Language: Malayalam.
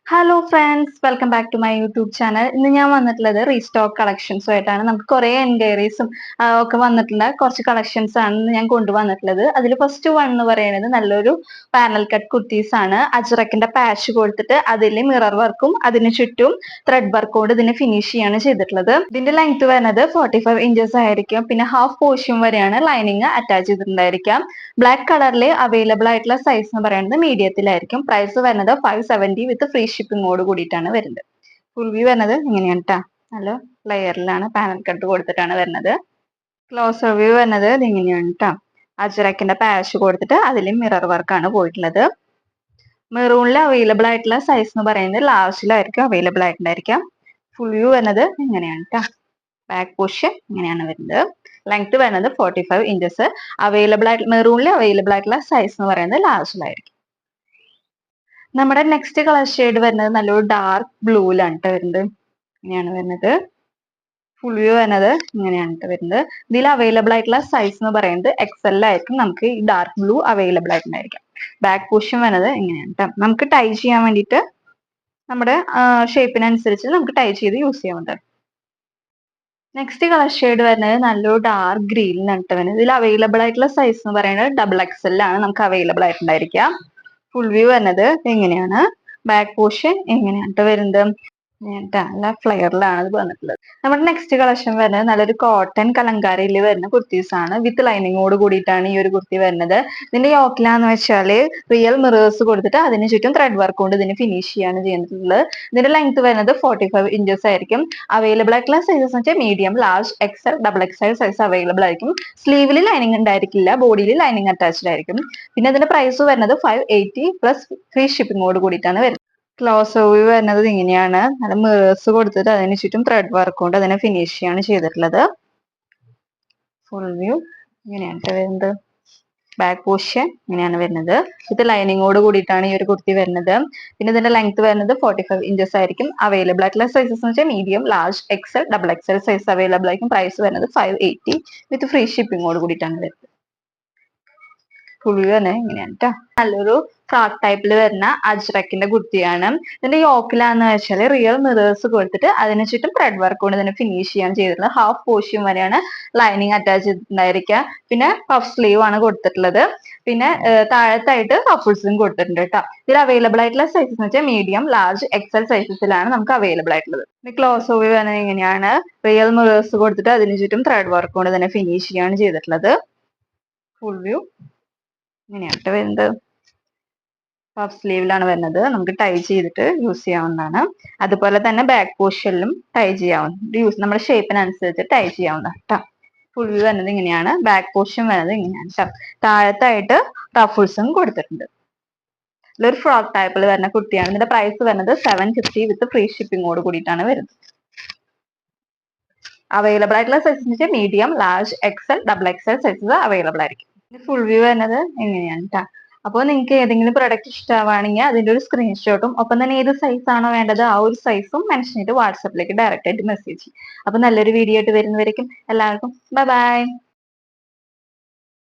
Hello friends, welcome back to my YouTube channel. ഇന്ന് ഞാൻ വന്നിട്ടുള്ളത് റീസ്റ്റോക്ക് കളക്ഷൻസും ആയിട്ടാണ്. നമുക്ക് കുറെ എൻക്വയറീസും ഒക്കെ വന്നിട്ടുണ്ട്. കുറച്ച് കളക്ഷൻസ് ആണ് ഞാൻ കൊണ്ടുവന്നിട്ടുള്ളത്. അതിൽ ഫസ്റ്റ് വൺ എന്ന് പറയുന്നത് നല്ലൊരു പാനൽ കട്ട് കുർത്തീസ് ആണ്. അജ്രക്കിന്റെ പാച്ച് കൊടുത്തിട്ട് അതിൽ മിറർ വർക്കും അതിന് ചുറ്റും ത്രെഡ് വർക്കും കൊണ്ട് ഇതിനെ ഫിനിഷ് ചെയ്യാണ് ചെയ്തിട്ടുള്ളത്. ഇതിന്റെ ലെങ്ത് വരുന്നത് 45 ഇഞ്ചസ് ആയിരിക്കും. പിന്നെ ഹാഫ് പോർഷൻ വരെയാണ് ലൈനിങ് അറ്റാച്ച് ചെയ്തിട്ടുണ്ടായിരിക്കാം. ബ്ലാക്ക് കളറിൽ അവൈലബിൾ ആയിട്ടുള്ള സൈസ് എന്ന് പറയുന്നത് മീഡിയത്തിലായിരിക്കും. പ്രൈസ് വരുന്നത് 570 വിത്ത് ഫ്രീ ഷിപ്പിങ്ങോട് കൂടിയിട്ടാണ് വരുന്നത്. ഫുൾ വ്യൂ വരുന്നത് ഇങ്ങനെയാണ് കേട്ടോ. നല്ല ലെയറിലാണ് പാനൽ കട്ട് കൊടുത്തിട്ടാണ് വരുന്നത്. ക്ലോസർ വ്യൂ വരുന്നത് ഇങ്ങനെയാണ് കേട്ടോ. അജ്രക്കിന്റെ പാച്ച് കൊടുത്തിട്ട് അതിലും മിറർ വർക്കാണ് പോയിട്ടുള്ളത്. മെറൂണിൽ അവൈലബിൾ ആയിട്ടുള്ള സൈസ് എന്ന് പറയുന്നത് ലാർജിലായിരിക്കും അവൈലബിൾ ആയിട്ടുണ്ടായിരിക്കാം. ഫുൾ വ്യൂ വരുന്നത് ഇങ്ങനെയാണ് കേട്ടോ. ബാക്ക് പോർഷൻ ഇങ്ങനെയാണ് വരുന്നത്. ലെങ്ത് വരുന്നത് 45 ഇഞ്ചസ്. അവൈലബിൾ ആയിട്ട് മെറൂണിൽ അവൈലബിൾ ആയിട്ടുള്ള സൈസ് എന്ന് പറയുന്നത് ലാർജിലായിരിക്കും. നമ്മുടെ നെക്സ്റ്റ് കളർ ഷെയ്ഡ് വരുന്നത് നല്ലൊരു ഡാർക്ക് ബ്ലൂയിലാണ് കേട്ടോ വരുന്നത്. ഇങ്ങനെയാണ് വരുന്നത്. ഫുൾ വ്യൂ വരുന്നത് ഇങ്ങനെയാണ് കേട്ടോ വരുന്നത്. ഇതിൽ അവൈലബിൾ ആയിട്ടുള്ള സൈസ് എന്ന് പറയുന്നത് എക്സൽ ആയിരിക്കും. നമുക്ക് ഈ ഡാർക്ക് ബ്ലൂ അവൈലബിൾ ആയിട്ടുണ്ടായിരിക്കും. ബാക്ക് പോർഷൻ വരുന്നത് ഇങ്ങനെയാണ് കേട്ടോ. നമുക്ക് ടൈ ചെയ്യാൻ വേണ്ടിയിട്ട് നമ്മുടെ ഷേപ്പിനനുസരിച്ച് നമുക്ക് ടൈ ചെയ്ത് യൂസ് ചെയ്യാവുന്നതാണ്. നെക്സ്റ്റ് കളർ ഷെയ്ഡ് വരുന്നത് നല്ലൊരു ഡാർക്ക് ഗ്രീനിലാണ് കേട്ടോ വരുന്നത്. ഇതിൽ അവൈലബിൾ ആയിട്ടുള്ള സൈസ് എന്ന് പറയുന്നത് ഡബിൾ എക്സൽ ആണ് നമുക്ക് അവൈലബിൾ ആയിട്ടുണ്ടായിരിക്കുക. ഫുൾ വ്യൂ വരുന്നത് എങ്ങനെയാണ്, ബാക്ക് പോർഷൻ എങ്ങനെയാണ് വരുന്നത്. നല്ല ഫ്ലെയറിലാണ് ഇത് വന്നിട്ടുള്ളത്. നമ്മുടെ നെക്സ്റ്റ് കളക്ഷൻ വരുന്നത് നല്ലൊരു കോട്ടൺ കലങ്കാരിയിൽ വരുന്ന കുർത്തീസ് ആണ്. വിത്ത് ലൈനിങ്ങോട് കൂടിയിട്ടാണ് ഈ ഒരു കുർത്തി വരുന്നത്. ഇതിന്റെ യോക്കിലാന്ന് വെച്ചാല് റിയൽ മിറേഴ്സ് കൊടുത്തിട്ട് അതിന് ചുറ്റും ത്രെഡ് വർക്ക് കൊണ്ട് ഇതിന് ഫിനിഷ് ചെയ്യാണ് ചെയ്യുന്നത്. ഇതിന്റെ ലെങ്ത് വരുന്നത് 45 ഇഞ്ചസ് ആയിരിക്കും. അവൈലബിൾ ആയിട്ടുള്ള സൈസസ് വെച്ചാൽ medium, large, XL, double XL size available ആയിരിക്കും. സ്ലീവിൽ ലൈനിങ് ഉണ്ടായിരിക്കില്ല, ബോഡിയിൽ ലൈനിങ് അറ്റാച്ച്ഡ് ആയിരിക്കും. പിന്നെ ഇതിന്റെ പ്രൈസ് വരുന്നത് 580 പ്ലസ് ഫ്രീ ഷിപ്പിങ്ങോട് കൂടിയിട്ടാണ് വരുന്നത്. ക്ലോസ് വ്യൂ വരുന്നത് ഇങ്ങനെയാണ്. നല്ല മിറേഴ്സ് കൊടുത്തിട്ട് അതിന് ചുറ്റും ത്രെഡ് വർക്ക് കൊണ്ട് അതിനെ ഫിനിഷ് ചെയ്യാണ് ചെയ്തിട്ടുള്ളത്. ഫുൾ വ്യൂ ഇങ്ങനെയാണ് വരുന്നത്. ബാക്ക് പോർഷൻ ഇങ്ങനെയാണ് വരുന്നത്. ഇത് ലൈനിങ്ങോട് കൂടിയിട്ടാണ് ഈ ഒരു കുർത്തി വരുന്നത്. പിന്നെ ഇതിന്റെ ലെങ്ത് വരുന്നത് 45 ഇഞ്ചസ് ആയിരിക്കും. അവൈലബിൾ ആയിട്ടുള്ള സൈസസ് എന്ന് വെച്ചാൽ medium, large, XL, double XL size available ആയിരിക്കും. പ്രൈസ് വരുന്നത് 580 വിത്ത് ഫ്രീ ഷിപ്പിങ്ങോട് കൂടിയിട്ടാണ് വരുന്നത്. ഫുൾ വ്യൂ തന്നെ ഇങ്ങനെയാണ് കേട്ടോ. നല്ലൊരു ഫ്രോക്ക് ടൈപ്പിൽ വരുന്ന അജ്രക്കിന്റെ കുർത്തിയാണ്. ഇതിന്റെ യോക്കിലാന്ന് വെച്ചാൽ റിയൽ മിറേഴ്സ് കൊടുത്തിട്ട് അതിന് ചുറ്റും ത്രെഡ് വർക്ക് കൊണ്ട് തന്നെ ഫിനിഷ് ചെയ്യാൻ ചെയ്തിട്ടുള്ളത്. ഹാഫ് പോർഷൻ വരെയാണ് ലൈനിങ് അറ്റാച്ച് ചെയ്തിട്ടുണ്ടായിരിക്കുക. പിന്നെ പഫ് സ്ലീവ് ആണ് കൊടുത്തിട്ടുള്ളത്. പിന്നെ താഴത്തായിട്ട് റഫിൾസും കൊടുത്തിട്ടുണ്ട് കേട്ടോ. ഇതിൽ അവൈലബിൾ ആയിട്ടുള്ള സൈസസ് എന്ന് വെച്ചാൽ മീഡിയം, ലാർജ്, എക്സൽ സൈസസിലാണ് നമുക്ക് അവൈലബിൾ ആയിട്ടുള്ളത്. ക്ലോസ് വ്യൂ വരുന്നത് എങ്ങനെയാണ്, റിയൽ മിറേഴ്സ് കൊടുത്തിട്ട് അതിന് ചുറ്റും ത്രെഡ് വർക്ക് കൊണ്ട് തന്നെ ഫിനിഷ് ചെയ്യാണ് ചെയ്തിട്ടുള്ളത്. ഫുൾ വ്യൂ ഇങ്ങനെയാണ് വരുന്നത്. പഫ് സ്ലീവിലാണ് വരുന്നത്. നമുക്ക് ടൈ ചെയ്തിട്ട് യൂസ് ചെയ്യാവുന്നതാണ്. അതുപോലെ തന്നെ ബാക്ക് പോർഷനിലും ടൈ ചെയ്യാവുന്ന നമ്മുടെ ഷേപ്പിനനുസരിച്ച് ടൈ ചെയ്യാവുന്നതാണ് കേട്ടോ. ഫുൾ വ്യൂ വരുന്നത് ഇങ്ങനെയാണ്. ബാക്ക് പോർഷൻ വരുന്നത് ഇങ്ങനെയാണ് കേട്ടോ. താഴത്തായിട്ട് റഫിൾസും കൊടുത്തിട്ടുണ്ട്. ഇതൊരു ഫ്രോക്ക് ടൈപ്പിൽ വരുന്ന കുർത്തിയാണ്. ഇതിന്റെ പ്രൈസ് വരുന്നത് 750 വിത്ത് ഫ്രീ ഷിപ്പിങ്ങോട് കൂടിയിട്ടാണ് വരുന്നത്. അവൈലബിൾ ആയിട്ടുള്ള sizes medium, large, XL, double XL sizes available ആയിരിക്കും. ഫുൾ വ്യൂ വരുന്നത് എങ്ങനെയാണ് കേട്ടോ. അപ്പോൾ നിങ്ങൾക്ക് ഏതെങ്കിലും പ്രൊഡക്റ്റ് ഇഷ്ടമാണെങ്കിൽ അതിന്റെ ഒരു സ്ക്രീൻഷോട്ടും ഒപ്പം തന്നെ ഏത് സൈസ് ആണോ വേണ്ടത് ആ ഒരു സൈസും മെൻഷൻ ചെയ്ത് വാട്സാപ്പിലേക്ക് ഡയറക്റ്റ് ആയിട്ട് മെസ്സേജ് ചെയ്യും. അപ്പൊ നല്ലൊരു വീഡിയോ ആയിട്ട് വരുന്നവരേക്കും എല്ലാവർക്കും ബൈ ബൈ.